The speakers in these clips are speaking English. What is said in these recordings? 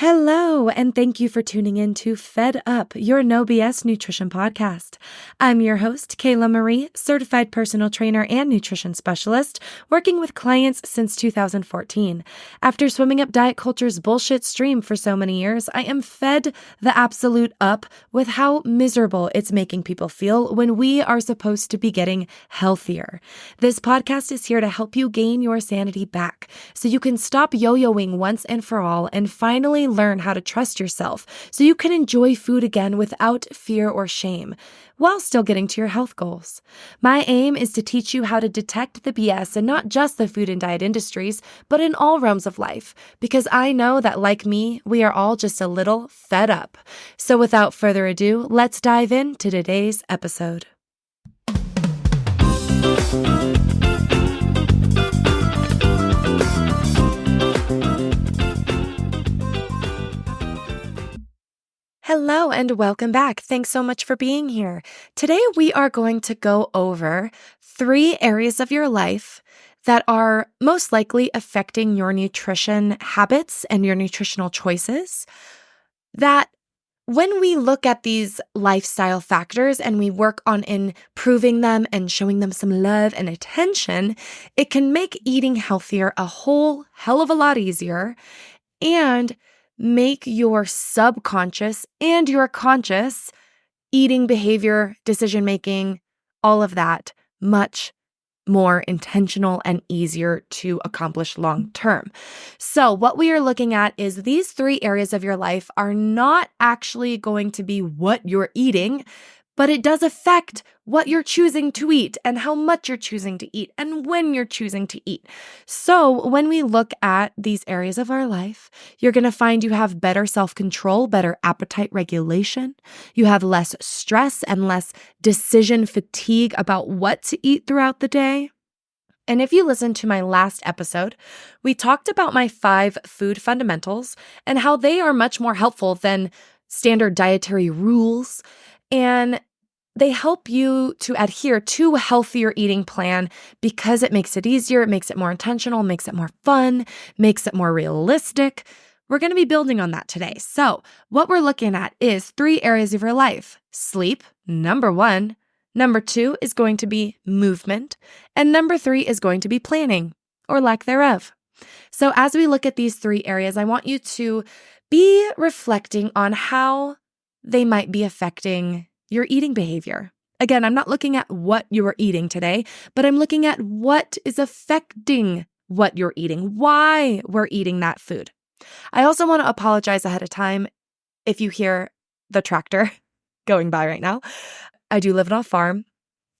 Hello, and thank you for tuning in to Fed Up, your no BS nutrition podcast. I'm your host, Kayla Marie, certified personal trainer and nutrition specialist, working with clients since 2014. After swimming up diet culture's bullshit stream for so many years, I am fed the absolute up with how miserable it's making people feel when we are supposed to be getting healthier. This podcast is here to help you gain your sanity back so you can stop yo-yoing once and for all and finally learn how to trust yourself so you can enjoy food again without fear or shame while still getting to your health goals. My aim is to teach you how to detect the BS in not just the food and diet industries, but in all realms of life, because I know that, like me, we are all just a little fed up. So without further ado, let's dive into today's episode. Hello and welcome back. Thanks so much for being here. Today we are going to go over 3 areas of your life that are most likely affecting your nutrition habits and your nutritional choices. That when we look at these lifestyle factors and we work on improving them and showing them some love and attention, it can make eating healthier a whole hell of a lot easier and make your subconscious and your conscious eating behavior, decision-making, all of that much more intentional and easier to accomplish long-term. So what we are looking at is these 3 areas of your life are not actually going to be what you're eating, but it does affect what you're choosing to eat and how much you're choosing to eat and when you're choosing to eat. So when we look at these areas of our life, you're going to find you have better self-control, better appetite regulation. You have less stress and less decision fatigue about what to eat throughout the day. And if you listen to my last episode, we talked about my 5 food fundamentals and how they are much more helpful than standard dietary rules. And they help you to adhere to a healthier eating plan because it makes it easier, it makes it more intentional, makes it more fun, makes it more realistic. We're going to be building on that today. So what we're looking at is 3 areas of your life. Sleep, number 1. Number 2 is going to be movement. And number 3 is going to be planning, or lack thereof. So as we look at these 3 areas, I want you to be reflecting on how they might be affecting your eating behavior. Again, I'm not looking at what you are eating today, but I'm looking at what is affecting what you're eating, why we're eating that food. I also want to apologize ahead of time if you hear the tractor going by right now. I do live on a farm,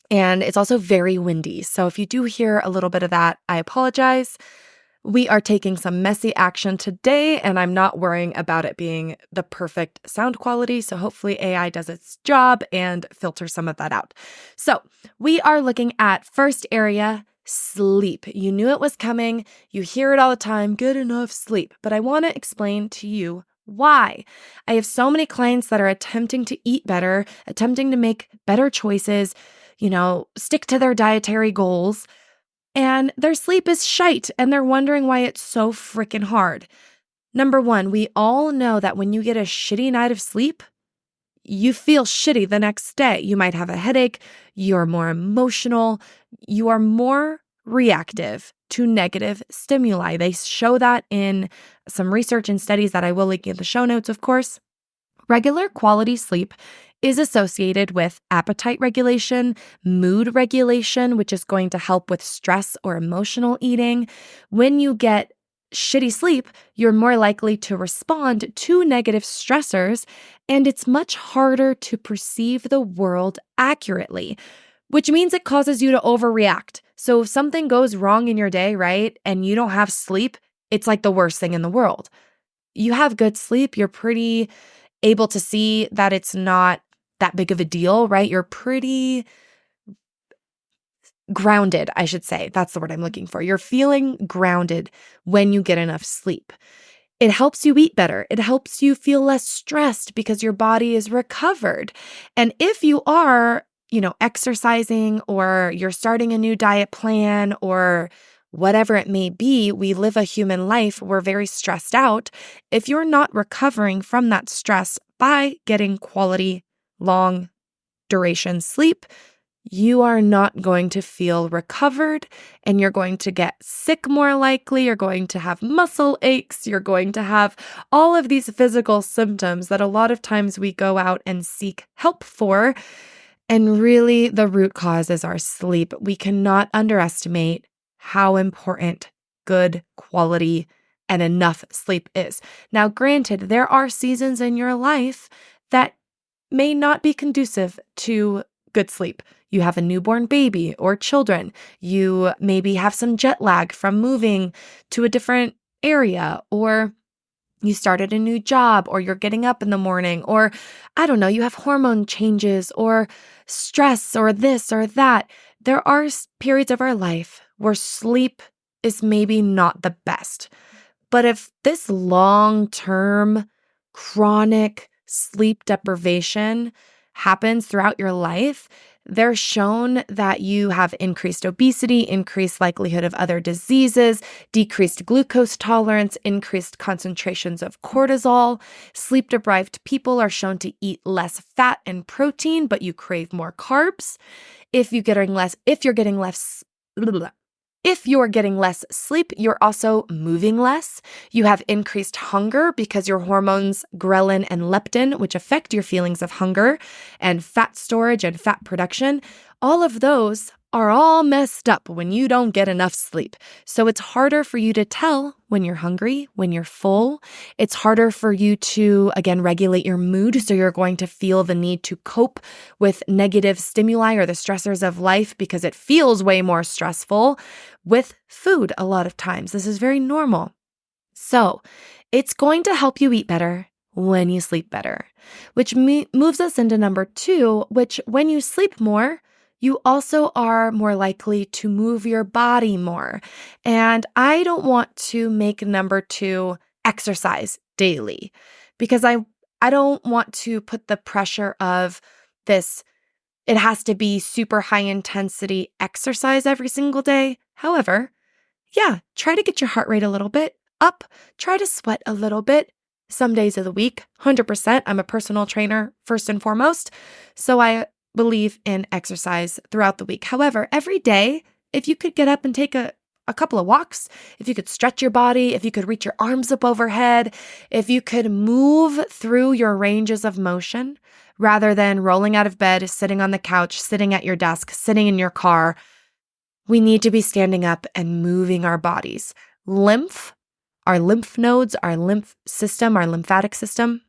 and it's also very windy. So if you do hear a little bit of that, I apologize. We are taking some messy action today, and I'm not worrying about it being the perfect sound quality. So hopefully AI does its job and filters some of that out. So we are looking at first area, sleep. You knew it was coming. You hear it all the time, get enough sleep. But I want to explain to you why. I have so many clients that are attempting to eat better, attempting to make better choices, stick to their dietary goals, and their sleep is shite, and they're wondering why it's so freaking hard. Number 1, we all know that when you get a shitty night of sleep, you feel shitty the next day. You might have a headache, you're more emotional, you are more reactive to negative stimuli. They show that in some research and studies that I will link in the show notes, of course. Regular quality sleep is associated with appetite regulation, mood regulation, which is going to help with stress or emotional eating. When you get shitty sleep, you're more likely to respond to negative stressors, and it's much harder to perceive the world accurately, which means it causes you to overreact. So if something goes wrong in your day, right, and you don't have sleep, it's like the worst thing in the world. You have good sleep, you're pretty able to see that it's not that big of a deal, right? You're pretty grounded, I should say. That's the word I'm looking for. You're feeling grounded when you get enough sleep. It helps you eat better. It helps you feel less stressed because your body is recovered. And if you are, exercising, or you're starting a new diet plan, or whatever it may be, we live a human life, we're very stressed out. If you're not recovering from that stress by getting quality, long duration sleep, you are not going to feel recovered and you're going to get sick more likely. You're going to have muscle aches. You're going to have all of these physical symptoms that a lot of times we go out and seek help for. And really, the root cause is our sleep. We cannot underestimate how important good quality and enough sleep is. Now, granted, there are seasons in your life that may not be conducive to good sleep. You have a newborn baby or children. You maybe have some jet lag from moving to a different area, or you started a new job, or you're getting up in the morning, or I don't know, you have hormone changes or stress or this or that. There are periods of our life where sleep is maybe not the best. But if this long-term chronic sleep deprivation happens throughout your life, they're shown that you have increased obesity, increased likelihood of other diseases, decreased glucose tolerance, increased concentrations of cortisol. Sleep-deprived people are shown to eat less fat and protein, but you crave more carbs. If you're getting less sleep, you're also moving less. You have increased hunger because your hormones ghrelin and leptin, which affect your feelings of hunger, and fat storage and fat production, all of those are all messed up when you don't get enough sleep. So it's harder for you to tell when you're hungry, when you're full. It's harder for you to, again, regulate your mood. So you're going to feel the need to cope with negative stimuli or the stressors of life because it feels way more stressful with food a lot of times. This is very normal. So it's going to help you eat better when you sleep better, which moves us into number 2, which when you sleep more, you also are more likely to move your body more. And I don't want to make number 2 exercise daily because I don't want to put the pressure of this, it has to be super high intensity exercise every single day. However, yeah, try to get your heart rate a little bit up, try to sweat a little bit. Some days of the week, 100%. I'm a personal trainer first and foremost. So I believe in exercise throughout the week. However, every day, if you could get up and take a couple of walks, if you could stretch your body, if you could reach your arms up overhead, if you could move through your ranges of motion rather than rolling out of bed, sitting on the couch, sitting at your desk, sitting in your car, we need to be standing up and moving our bodies. Our lymph nodes, our lymph system, our lymphatic system,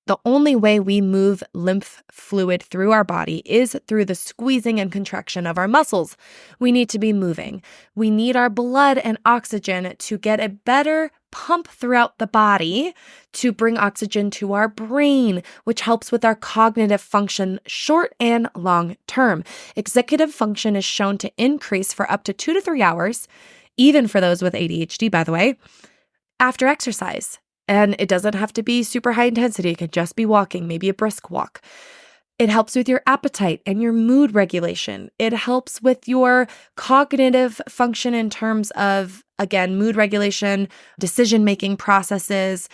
the only way we move lymph fluid through our body is through the squeezing and contraction of our muscles. We need to be moving. We need our blood and oxygen to get a better pump throughout the body to bring oxygen to our brain, which helps with our cognitive function short and long term. Executive function is shown to increase for up to 2 to 3 hours, even for those with ADHD, by the way, after exercise. And it doesn't have to be super high intensity. It could just be walking, maybe a brisk walk. It helps with your appetite and your mood regulation. It helps with your cognitive function in terms of, again, mood regulation, decision-making processes.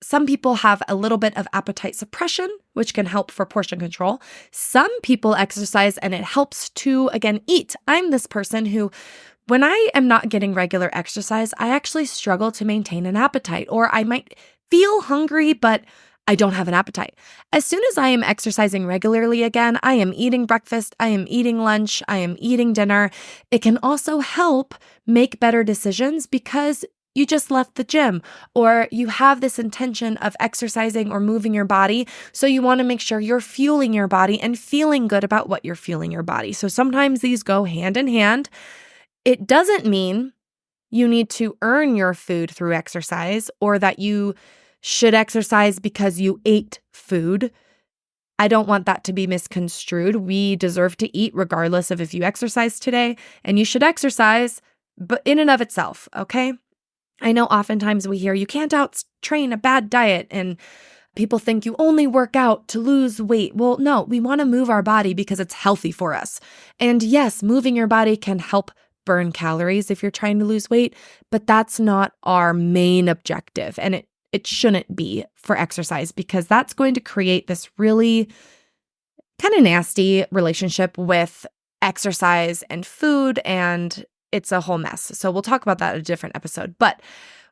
Some people have a little bit of appetite suppression, which can help for portion control. Some people exercise and it helps to, again, eat. I'm this person who, when I am not getting regular exercise, I actually struggle to maintain an appetite, or I might feel hungry, but I don't have an appetite. As soon as I am exercising regularly again, I am eating breakfast, I am eating lunch, I am eating dinner. It can also help make better decisions because you just left the gym, or you have this intention of exercising or moving your body. So you want to make sure you're fueling your body and feeling good about what you're fueling your body. So sometimes these go hand in hand. It doesn't mean you need to earn your food through exercise or that you should exercise because you ate food. I don't want that to be misconstrued. We deserve to eat regardless of if you exercise today, and you should exercise, but in and of itself, okay? I know oftentimes we hear you can't out-train a bad diet, and people think you only work out to lose weight. Well, no, we want to move our body because it's healthy for us. And yes, moving your body can help burn calories if you're trying to lose weight, but that's not our main objective. And it shouldn't be for exercise, because that's going to create this really kind of nasty relationship with exercise and food, and it's a whole mess. So we'll talk about that in a different episode. But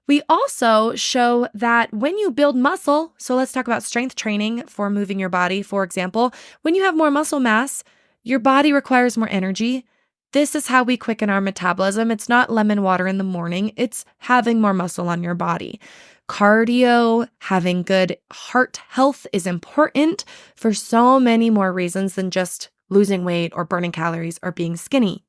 we also show that when you build muscle, so let's talk about strength training for moving your body, for example, when you have more muscle mass, your body requires more energy. This is how we quicken our metabolism. It's not lemon water in the morning. It's having more muscle on your body. Cardio, having good heart health is important for so many more reasons than just losing weight or burning calories or being skinny.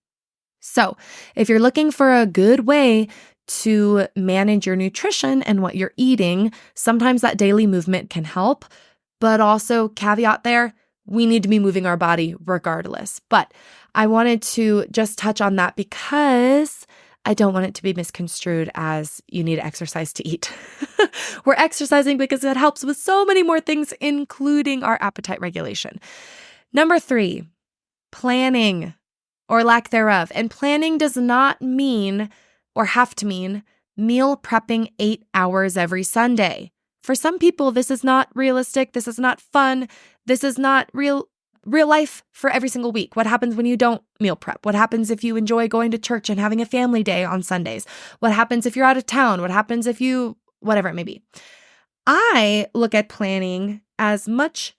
So if you're looking for a good way to manage your nutrition and what you're eating, sometimes that daily movement can help, but also caveat there, we need to be moving our body regardless. But I wanted to just touch on that because I don't want it to be misconstrued as you need to exercise to eat. We're exercising because it helps with so many more things, including our appetite regulation. Number 3, planning or lack thereof. And planning does not mean or have to mean meal prepping 8 hours every Sunday. For some people, this is not realistic. This is not fun. This is not real life for every single week. What happens when you don't meal prep? What happens if you enjoy going to church and having a family day on Sundays? What happens if you're out of town? What happens if you, whatever it may be? I look at planning as much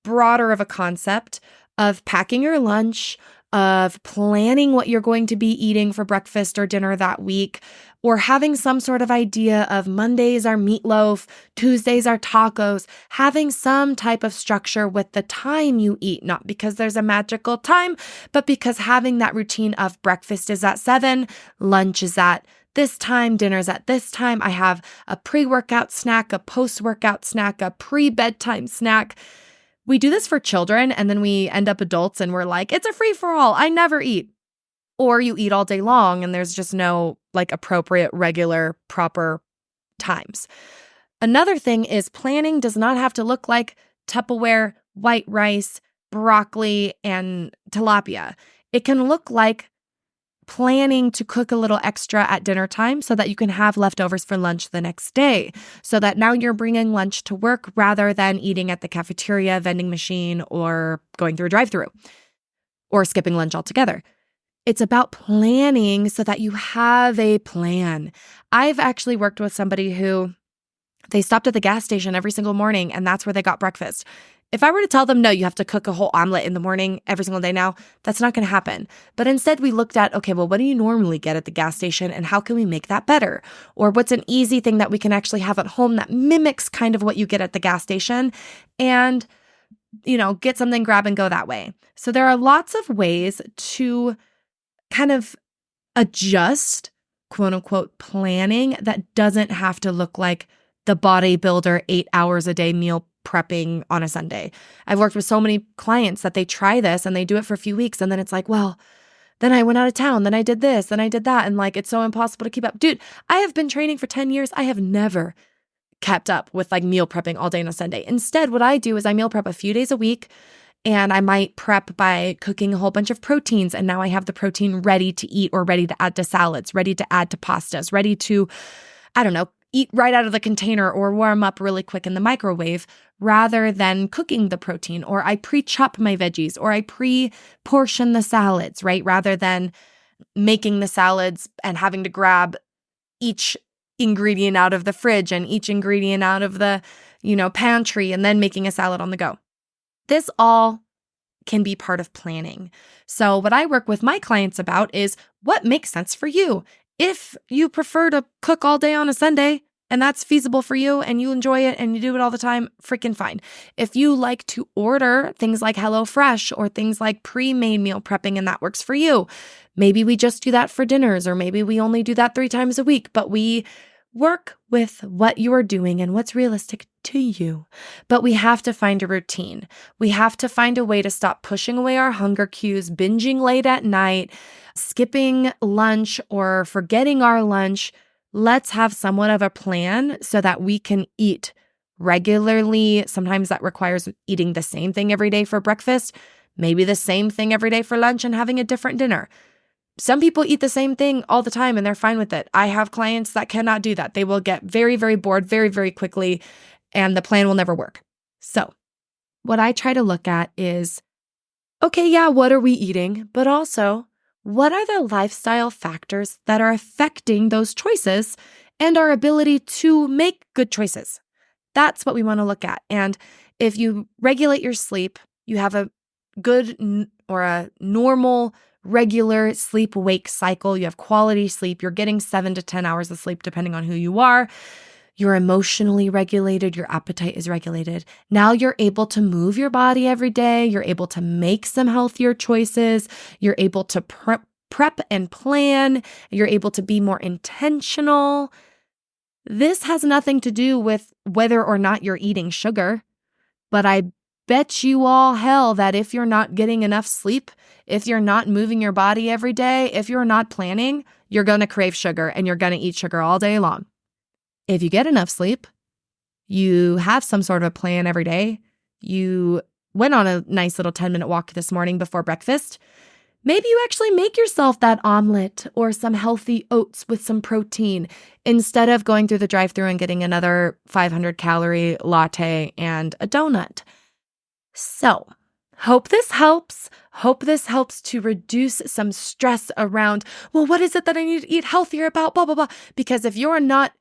broader of a concept of packing your lunch, of planning what you're going to be eating for breakfast or dinner that week, or having some sort of idea of Mondays are meatloaf, Tuesdays are tacos, having some type of structure with the time you eat, not because there's a magical time, but because having that routine of breakfast is at 7, lunch is at this time, dinner's at this time. I have a pre-workout snack, a post-workout snack, a pre-bedtime snack. We do this for children, and then we end up adults and we're like, it's a free-for-all. I never eat. Or you eat all day long and there's just no appropriate, regular, proper times. Another thing is planning does not have to look like Tupperware, white rice, broccoli, and tilapia. It can look like planning to cook a little extra at dinner time so that you can have leftovers for lunch the next day, so that now you're bringing lunch to work rather than eating at the cafeteria, vending machine, or going through a drive-thru, or skipping lunch altogether. It's about planning so that you have a plan. I've actually worked with somebody who they stopped at the gas station every single morning, and that's where they got breakfast. If I were to tell them, no, you have to cook a whole omelet in the morning every single day now, that's not going to happen. But instead we looked at, okay, well, what do you normally get at the gas station and how can we make that better? Or what's an easy thing that we can actually have at home that mimics kind of what you get at the gas station and, get something, grab and go that way. So there are lots of ways to kind of adjust, quote unquote, planning that doesn't have to look like the bodybuilder 8 hours a day meal prepping on a Sunday. I've worked with so many clients that they try this and they do it for a few weeks and then it's like, well, then I went out of town, then I did this, then I did that. And it's so impossible to keep up. Dude, I have been training for 10 years. I have never kept up with meal prepping all day on a Sunday. Instead, what I do is I meal prep a few days a week, and I might prep by cooking a whole bunch of proteins. And now I have the protein ready to eat or ready to add to salads, ready to add to pastas, ready to, eat right out of the container or warm up really quick in the microwave rather than cooking the protein. Or I pre-chop my veggies or I pre-portion the salads, right? Rather than making the salads and having to grab each ingredient out of the fridge and each ingredient out of the, pantry and then making a salad on the go. This all can be part of planning. So what I work with my clients about is what makes sense for you. If you prefer to cook all day on a Sunday and that's feasible for you and you enjoy it and you do it all the time, freaking fine. If you like to order things like HelloFresh or things like pre-made meal prepping and that works for you, maybe we just do that for dinners, or maybe we only do that 3 times a week, but we work with what you are doing and what's realistic to you. But we have to find a routine. We have to find a way to stop pushing away our hunger cues, binging late at night, skipping lunch or forgetting our lunch. Let's have somewhat of a plan so that we can eat regularly. Sometimes that requires eating the same thing every day for breakfast, maybe the same thing every day for lunch and having a different dinner. Some people eat the same thing all the time and they're fine with it. I have clients that cannot do that. They will get very, very bored very, very quickly, and the plan will never work. So what I try to look at is, okay, yeah, what are we eating? But also, what are the lifestyle factors that are affecting those choices and our ability to make good choices? That's what we want to look at. And if you regulate your sleep, you have a good or a normal, regular sleep-wake cycle, you have quality sleep, you're getting 7 to 10 hours of sleep depending on who you are, you're emotionally regulated, your appetite is regulated. Now you're able to move your body every day, you're able to make some healthier choices, you're able to prep and plan, you're able to be more intentional. This has nothing to do with whether or not you're eating sugar, but I bet you all hell that if you're not getting enough sleep, if you're not moving your body every day, if you're not planning, you're going to crave sugar and you're going to eat sugar all day long. If you get enough sleep, you have some sort of a plan every day, you went on a nice little 10-minute walk this morning before breakfast, maybe you actually make yourself that omelet or some healthy oats with some protein instead of going through the drive-thru and getting another 500-calorie latte and a donut. So, hope this helps. Hope this helps to reduce some stress around, well, what is it that I need to eat healthier about, blah, blah, blah. Because if you're not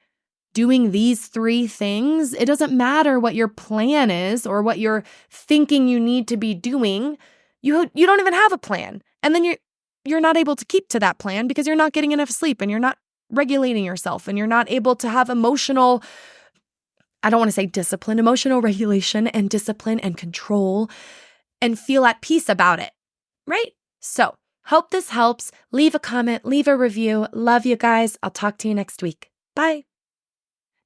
doing these 3 things, it doesn't matter what your plan is or what you're thinking you need to be doing. You don't even have a plan. And then you're not able to keep to that plan because you're not getting enough sleep and you're not regulating yourself and you're not able to have emotional, I don't want to say discipline, emotional regulation and discipline and control and feel at peace about it, right? So, hope this helps. Leave a comment, leave a review. Love you guys. I'll talk to you next week. Bye.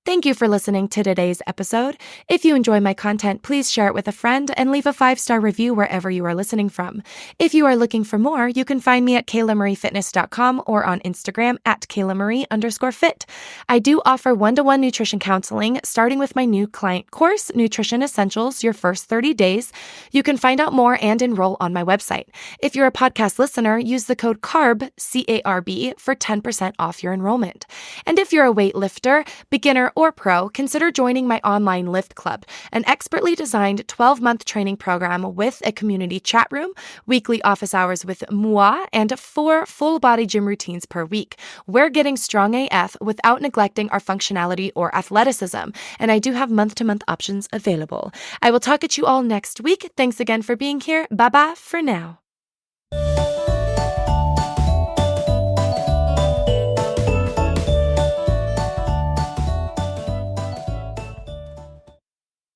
Thank you for listening to today's episode. If you enjoy my content, please share it with a friend and leave a 5-star review wherever you are listening from. If you are looking for more, you can find me at KaylaMarieFitness.com or on Instagram at KaylaMarie_fit. I do offer one-to-one nutrition counseling, starting with my new client course, Nutrition Essentials, Your First 30 Days. You can find out more and enroll on my website. If you're a podcast listener, use the code CARB, C-A-R-B, for 10% off your enrollment. And if you're a weightlifter, beginner, or pro, consider joining my online Lift Club, an expertly designed 12-month training program with a community chat room, weekly office hours with moi, and 4 full-body gym routines per week. We're getting strong AF without neglecting our functionality or athleticism, and I do have month-to-month options available. I will talk at you all next week. Thanks again for being here. Bye-bye for now.